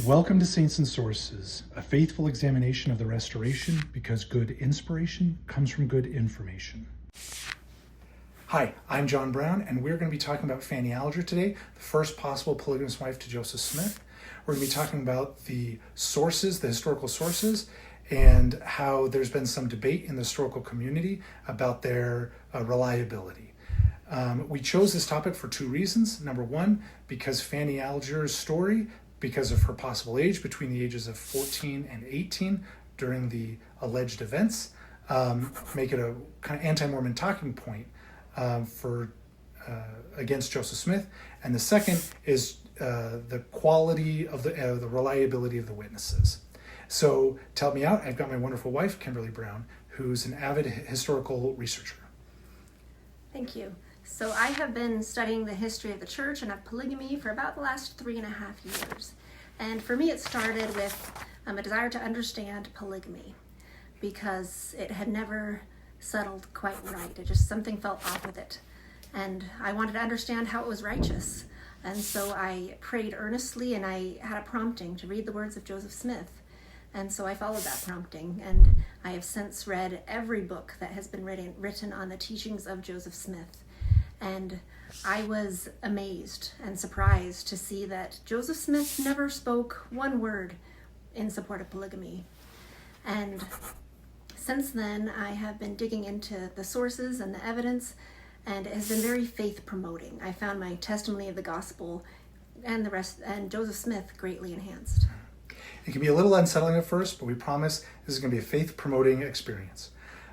Welcome to Saints and Sources, a faithful examination of the Restoration, because good inspiration comes from good information. Hi, I'm John Brown, and we're going to be talking about Fanny Alger today, the first possible polygamous wife to Joseph Smith. We're going to be talking about the sources, the historical sources, and how there's been some debate in the historical community about their reliability. We chose this topic for two reasons. Number one, because Fanny Alger's story, because of her possible age, between the ages of 14 and 18 during the alleged events, make it a kind of anti-Mormon talking point against Joseph Smith. And the second is the quality of the reliability of the witnesses. So to help me out, I've got my wonderful wife, Kimberly Brown, who's an avid historical researcher. Thank you. So I have been studying the history of the church and of polygamy for about the last 3.5 years. And for me, it started with a desire to understand polygamy because it had never settled quite right. Something felt off with it. And I wanted to understand how it was righteous. And so I prayed earnestly, and I had a prompting to read the words of Joseph Smith. And so I followed that prompting, and I have since read every book that has been written on the teachings of Joseph Smith. And I was amazed and surprised to see that Joseph Smith never spoke one word in support of polygamy. And since then, I have been digging into the sources and the evidence, and it has been very faith-promoting. I found my testimony of the gospel and Joseph Smith greatly enhanced. It can be a little unsettling at first, but we promise this is going to be a faith-promoting experience.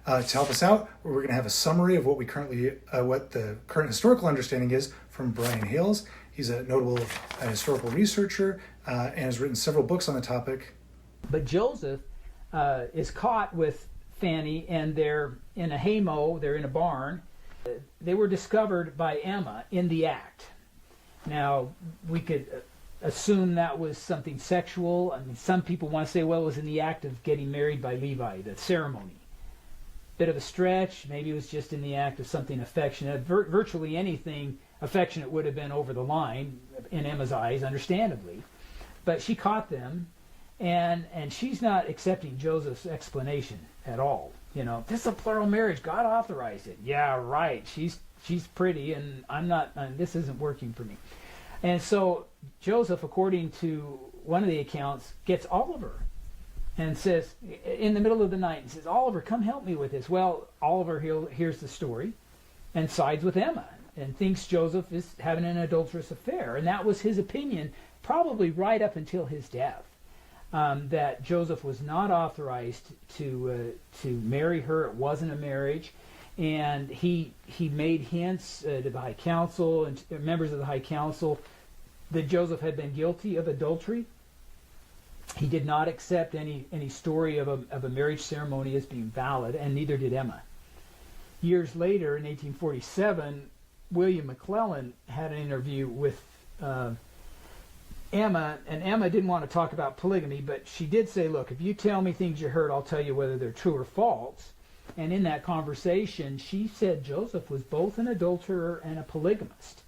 To help us out, we're going to have a summary of what the current historical understanding is from Brian Hales. He's a notable historical researcher and has written several books on the topic. But Joseph is caught with Fanny, and they're in a haymow, they're in a barn. They were discovered by Emma in the act. Now, we could assume that was something sexual. I mean, some people want to say, well, it was in the act of getting married by Levi, the ceremony. Bit of a stretch. Maybe it was just in the act of something affectionate. Virtually anything affectionate would have been over the line in Emma's eyes, understandably. But she caught them, and she's not accepting Joseph's explanation at all. You know, this is a plural marriage. God authorized it. Yeah, right. She's pretty, and I'm not. This isn't working for me. And so Joseph, according to one of the accounts, gets Oliver and says, in the middle of the night, and says, Oliver, come help me with this. Well, Oliver hears the story and sides with Emma and thinks Joseph is having an adulterous affair. And that was his opinion, probably right up until his death, that Joseph was not authorized to marry her. It wasn't a marriage. And he made hints to the High Council and members of the High Council that Joseph had been guilty of adultery. He did not accept any story of a marriage ceremony as being valid, and neither did Emma. Years later, in 1847, William McCullen had an interview with Emma, and Emma didn't want to talk about polygamy, but she did say, look, if you tell me things you heard, I'll tell you whether they're true or false. And in that conversation, she said Joseph was both an adulterer and a polygamist.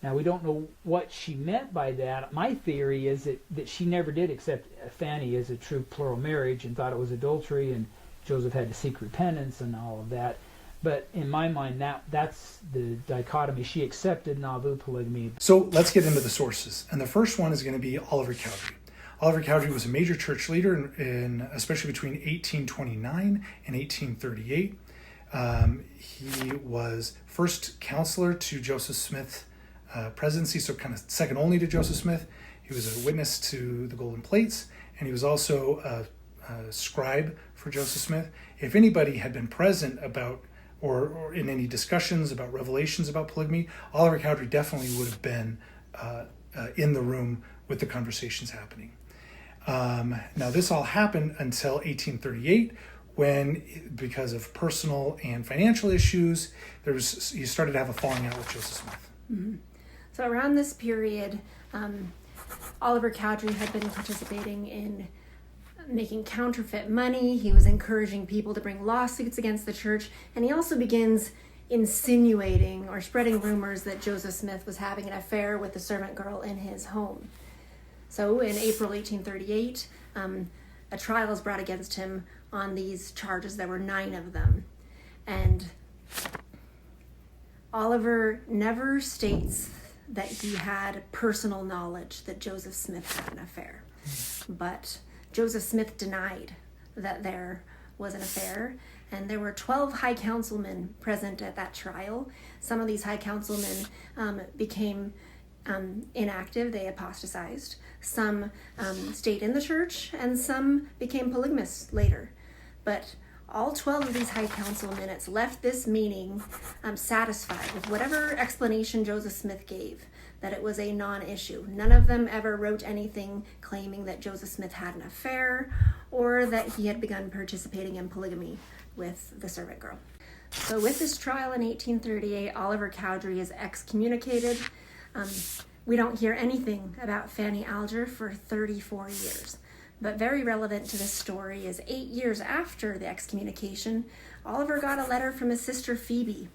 Now, we don't know what she meant by that. My theory is that she never did accept Fanny as a true plural marriage and thought it was adultery, and Joseph had to seek repentance and all of that. But in my mind, that's the dichotomy. She accepted Nauvoo polygamy. So let's get into the sources. And the first one is going to be Oliver Cowdery. Oliver Cowdery was a major church leader, especially between 1829 and 1838. He was first counselor to Joseph Smith's presidency, so kind of second only to Joseph Smith. He was a witness to the golden plates, and he was also a scribe for Joseph Smith. If anybody had been present about or in any discussions about revelations about polygamy, Oliver Cowdery definitely would have been in the room with the conversations happening. Now, this all happened until 1838, when, because of personal and financial issues, he started to have a falling out with Joseph Smith. Mm-hmm. So around this period, Oliver Cowdery had been participating in making counterfeit money. He was encouraging people to bring lawsuits against the church, and he also begins insinuating or spreading rumors that Joseph Smith was having an affair with the servant girl in his home. So in April 1838, a trial is brought against him on these charges. There were 9 of them. And Oliver never states that he had personal knowledge that Joseph Smith had an affair. But Joseph Smith denied that there was an affair, and there were 12 high councilmen present at that trial. Some of these high councilmen became inactive, they apostatized. Some stayed in the church, and some became polygamists later. But all 12 of these high council minutes left this meeting satisfied with whatever explanation Joseph Smith gave, that it was a non-issue. None of them ever wrote anything claiming that Joseph Smith had an affair or that he had begun participating in polygamy with the servant girl. So with this trial in 1838, Oliver Cowdery is excommunicated. We don't hear anything about Fanny Alger for 34 years. But very relevant to this story is 8 years after the excommunication, Oliver got a letter from his sister Phoebe,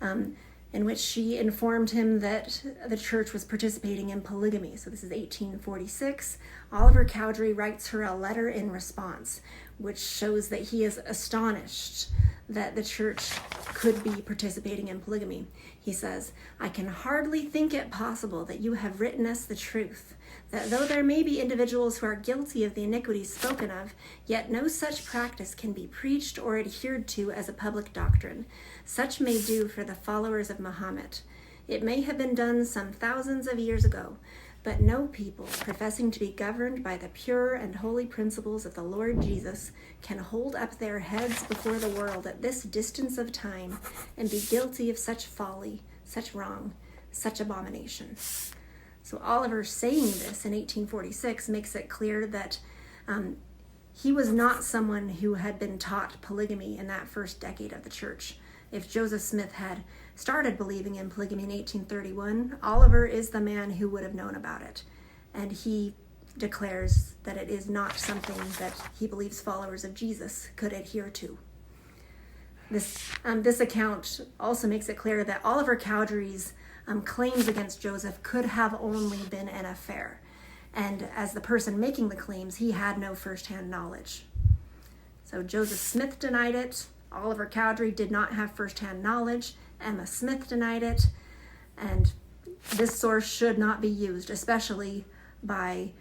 in which she informed him that the church was participating in polygamy. So this is 1846. Oliver Cowdery writes her a letter in response, which shows that he is astonished that the church could be participating in polygamy. He says, "I can hardly think it possible that you have written us the truth, that though there may be individuals who are guilty of the iniquities spoken of, yet no such practice can be preached or adhered to as a public doctrine. Such may do for the followers of Mahomet. It may have been done some thousands of years ago, but no people professing to be governed by the pure and holy principles of the Lord Jesus can hold up their heads before the world at this distance of time and be guilty of such folly, such wrong, such abomination." So Oliver saying this in 1846 makes it clear that he was not someone who had been taught polygamy in that first decade of the church. If Joseph Smith had started believing in polygamy in 1831, Oliver is the man who would have known about it. And he declares that it is not something that he believes followers of Jesus could adhere to. This account also makes it clear that Oliver Cowdery's claims against Joseph could have only been an affair. And as the person making the claims, he had no firsthand knowledge. So Joseph Smith denied it. Oliver Cowdery did not have firsthand knowledge. Emma Smith denied it. And this source should not be used, especially by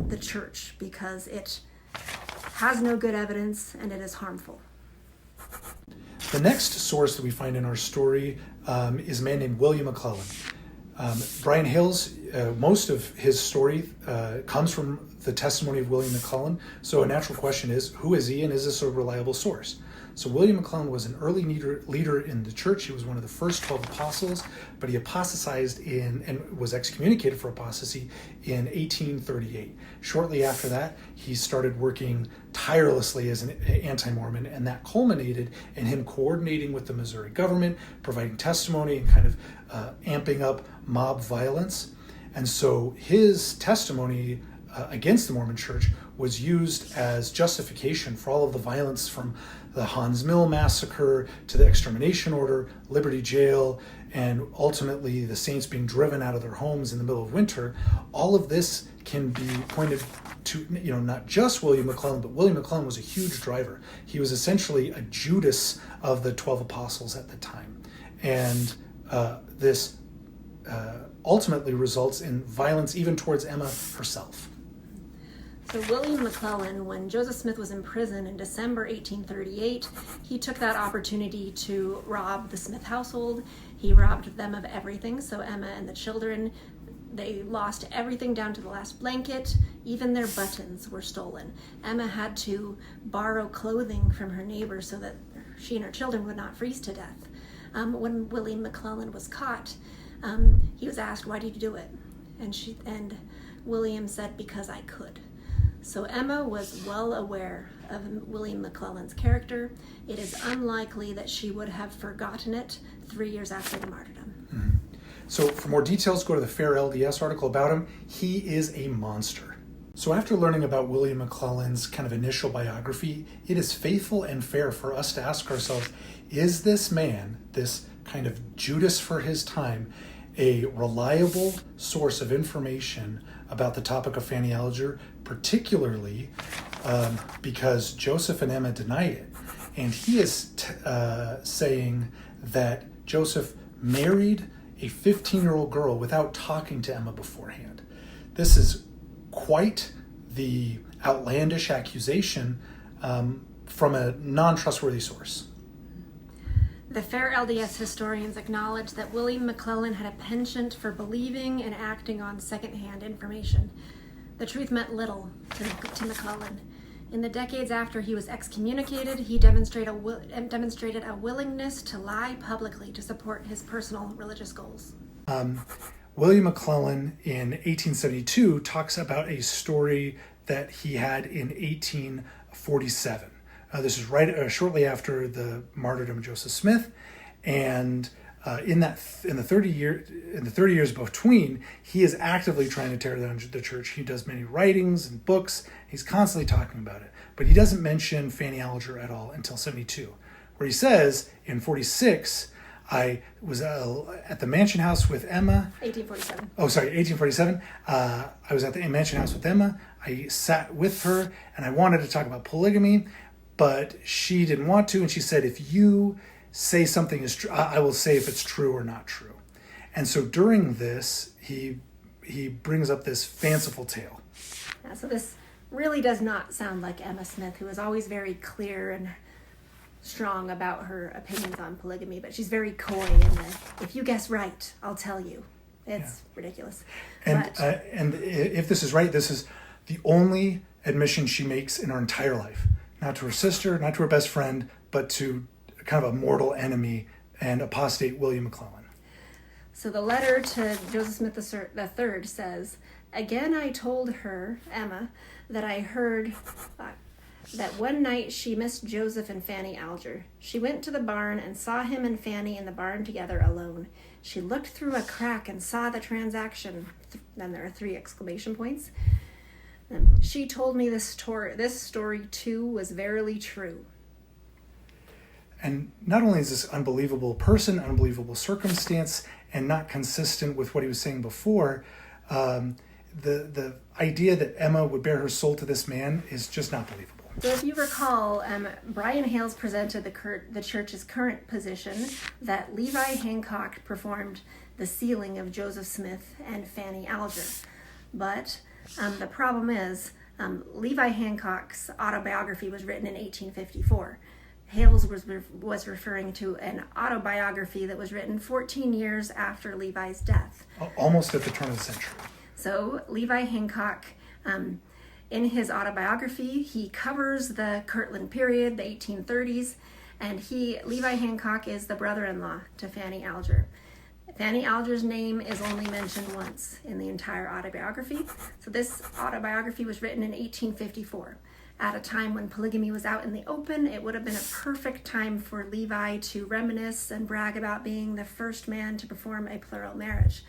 the church, because it has no good evidence and it is harmful. The next source that we find in our story is a man named William McCullen. Brian Hale's, most of his story comes from the testimony of William McCullen. So a natural question is, who is he and is this a reliable source? So William McCullen was an early leader in the church. He was one of the first 12 apostles, but he apostatized and was excommunicated for apostasy in 1838. Shortly after that, he started working tirelessly as an anti-Mormon, and that culminated in him coordinating with the Missouri government, providing testimony, and kind of amping up mob violence. And so his testimony against the Mormon Church was used as justification for all of the violence, from the Hans Mill massacre to the extermination order, Liberty Jail, and ultimately the saints being driven out of their homes in the middle of winter. All of this can be pointed to, not just William McCullen, but William McCullen was a huge driver. He was essentially a Judas of the 12 apostles at the time. And this ultimately results in violence even towards Emma herself. So William McCullen, when Joseph Smith was in prison in December 1838, he took that opportunity to rob the Smith household. He robbed them of everything. So Emma and the children, they lost everything down to the last blanket. Even their buttons were stolen. Emma had to borrow clothing from her neighbors so that she and her children would not freeze to death. When William McCullen was caught, he was asked, "Why did you do it?" And William said, "Because I could." So Emma was well aware of William McCullen's character. It is unlikely that she would have forgotten it 3 years after the martyrdom. Mm-hmm. So for more details, go to the Fair LDS article about him. He is a monster. So after learning about William McCullen's kind of initial biography, it is faithful and fair for us to ask ourselves, is this man, this kind of Judas for his time, a reliable source of information about the topic of Fanny Alger, particularly because Joseph and Emma denied it. And he is saying that Joseph married a 15-year-old girl without talking to Emma beforehand. This is quite the outlandish accusation from a non-trustworthy source. The fair LDS historians acknowledge that William McCullen had a penchant for believing and acting on secondhand information. The truth meant little to McCullen. In the decades after he was excommunicated, he demonstrated a willingness to lie publicly to support his personal religious goals. William McCullen in 1872 talks about a story that he had in 1847. This is shortly after the martyrdom of Joseph Smith, and in the 30 years between, he is actively trying to tear down the church. He does many writings and books. He's constantly talking about it, but he doesn't mention Fanny Alger at all until 72, where he says in 46, I was at the Mansion House with Emma. 1847. Oh, sorry, 1847. I was at the Mansion House with Emma. I sat with her, and I wanted to talk about polygamy, but she didn't want to, and she said, if you say something is true, I will say if it's true or not true. And so during this, he brings up this fanciful tale. Yeah, so this really does not sound like Emma Smith, who is always very clear and strong about her opinions on polygamy, but she's very coy in the, if you guess right, I'll tell you. It's ridiculous. And if this is right, this is the only admission she makes in her entire life. Not to her sister, not to her best friend, but to kind of a mortal enemy and apostate William McCullen. So the letter to Joseph Smith III says, again I told her, Emma, that I heard that one night she missed Joseph and Fanny Alger. She went to the barn and saw him and Fanny in the barn together alone. She looked through a crack and saw the transaction. Then there are 3 exclamation points. She told me this story too was verily true. And not only is this unbelievable person, unbelievable circumstance, and not consistent with what he was saying before, the idea that Emma would bare her soul to this man is just not believable. So if you recall, Brian Hales presented the church's current position that Levi Hancock performed the sealing of Joseph Smith and Fanny Alger. But the problem is, Levi Hancock's autobiography was written in 1854. Hales was referring to an autobiography that was written 14 years after Levi's death. Almost at the turn of the century. So Levi Hancock, in his autobiography, he covers the Kirtland period, the 1830s, and Levi Hancock is the brother-in-law to Fanny Alger. Fanny Alger's name is only mentioned once in the entire autobiography. So this autobiography was written in 1854. At a time when polygamy was out in the open, it would have been a perfect time for Levi to reminisce and brag about being the first man to perform a plural marriage.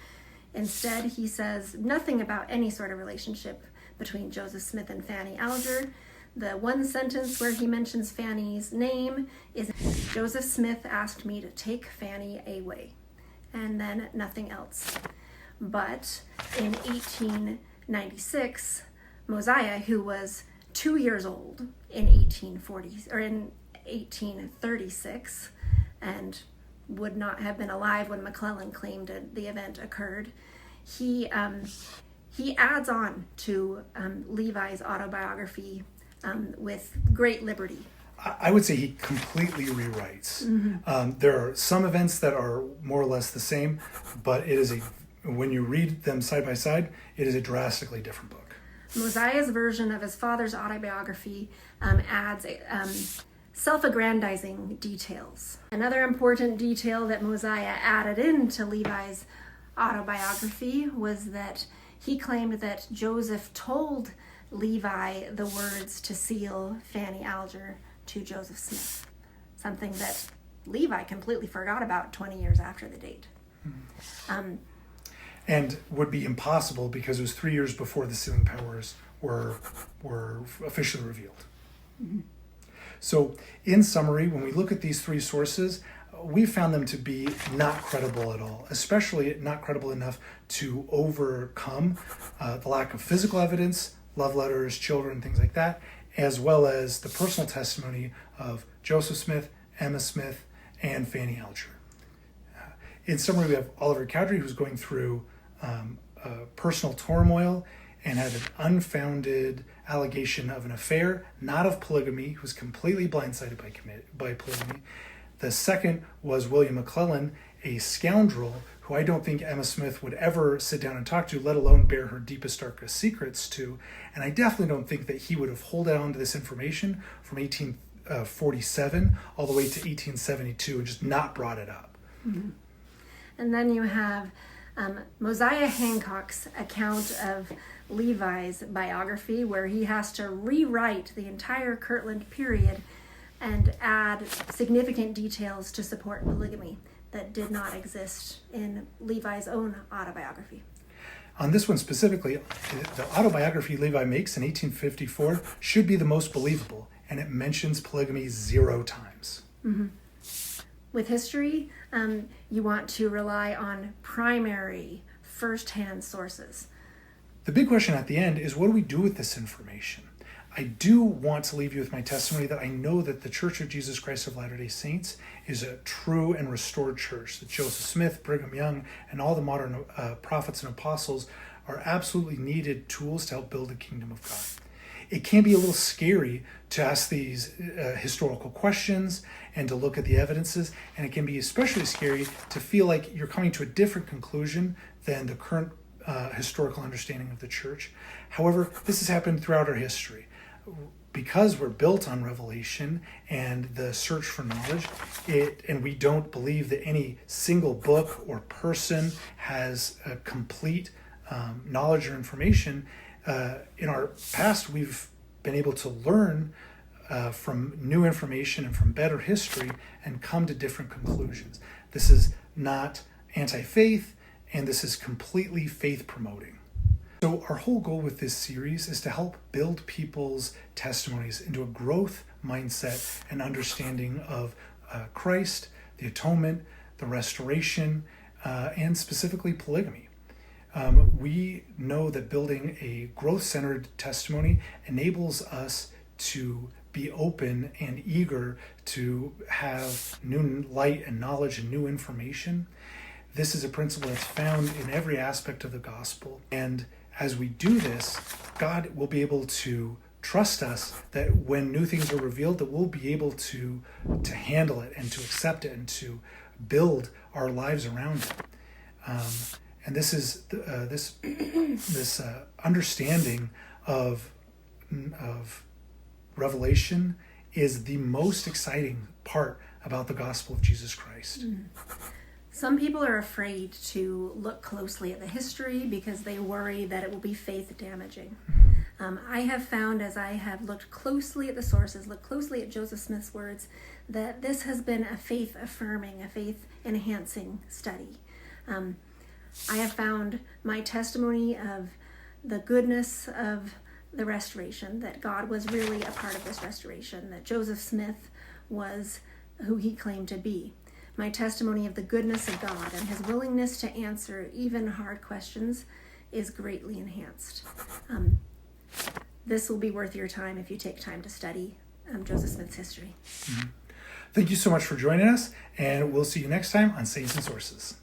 Instead, he says nothing about any sort of relationship between Joseph Smith and Fanny Alger. The one sentence where he mentions Fanny's name is, Joseph Smith asked me to take Fanny away. And then nothing else. But in 1896, Mosiah, who was 2 years old in 1836, and would not have been alive when McCullen claimed the event occurred, he adds on to Levi's autobiography with great liberty. I would say he completely rewrites. Mm-hmm. There are some events that are more or less the same, but when you read them side by side, it is a drastically different book. Mosiah's version of his father's autobiography adds self-aggrandizing details. Another important detail that Mosiah added into Levi's autobiography was that he claimed that Joseph told Levi the words to seal Fanny Alger to Joseph Smith, something that Levi completely forgot about 20 years after the date. Mm-hmm. And would be impossible because it was 3 years before the sealing powers were officially revealed. Mm-hmm. So in summary, when we look at these 3 sources, we found them to be not credible at all, especially not credible enough to overcome the lack of physical evidence, love letters, children, things like that, as well as the personal testimony of Joseph Smith, Emma Smith, and Fanny Alger. In summary, we have Oliver Cowdery, who's going through personal turmoil and had an unfounded allegation of an affair, not of polygamy, who was completely blindsided by polygamy. The second was William McCullen, a scoundrel who I don't think Emma Smith would ever sit down and talk to, let alone bare her deepest, darkest secrets to. And I definitely don't think that he would have held on to this information from 1847 all the way to 1872 and just not brought it up. Mm-hmm. And then you have Mosiah Hancock's account of Levi's biography, where he has to rewrite the entire Kirtland period and add significant details to support polygamy that did not exist in Levi's own autobiography. On this one specifically, the autobiography Levi makes in 1854 should be the most believable, and it mentions polygamy 0 times. Mm-hmm. With history, you want to rely on primary, first-hand sources. The big question at the end is, what do we do with this information? I do want to leave you with my testimony that I know that the Church of Jesus Christ of Latter-day Saints is a true and restored church, that Joseph Smith, Brigham Young, and all the modern prophets and apostles are absolutely needed tools to help build the kingdom of God. It can be a little scary to ask these historical questions and to look at the evidences, and it can be especially scary to feel like you're coming to a different conclusion than the current historical understanding of the church. However, this has happened throughout our history. Because we're built on revelation and the search for knowledge, and we don't believe that any single book or person has a complete knowledge or information, in our past we've been able to learn from new information and from better history and come to different conclusions. This is not anti-faith, and this is completely faith-promoting. So our whole goal with this series is to help build people's testimonies into a growth mindset and understanding of Christ, the atonement, the restoration, and specifically polygamy. We know that building a growth-centered testimony enables us to be open and eager to have new light and knowledge and new information. This is a principle that's found in every aspect of the gospel. And as we do this, God will be able to trust us that when new things are revealed, that we'll be able to handle it and to accept it and to build our lives around it. And this is this understanding of revelation is the most exciting part about the gospel of Jesus Christ. Some people are afraid to look closely at the history because they worry that it will be faith damaging. I have found, as I have looked closely at the sources, looked closely at Joseph Smith's words, that this has been a faith-affirming, a faith-enhancing study. I have found my testimony of the goodness of the restoration, that God was really a part of this restoration, that Joseph Smith was who he claimed to be. My testimony of the goodness of God and his willingness to answer even hard questions is greatly enhanced. This will be worth your time if you take time to study Joseph Smith's history. Thank you so much for joining us, and we'll see you next time on Saints and Sources.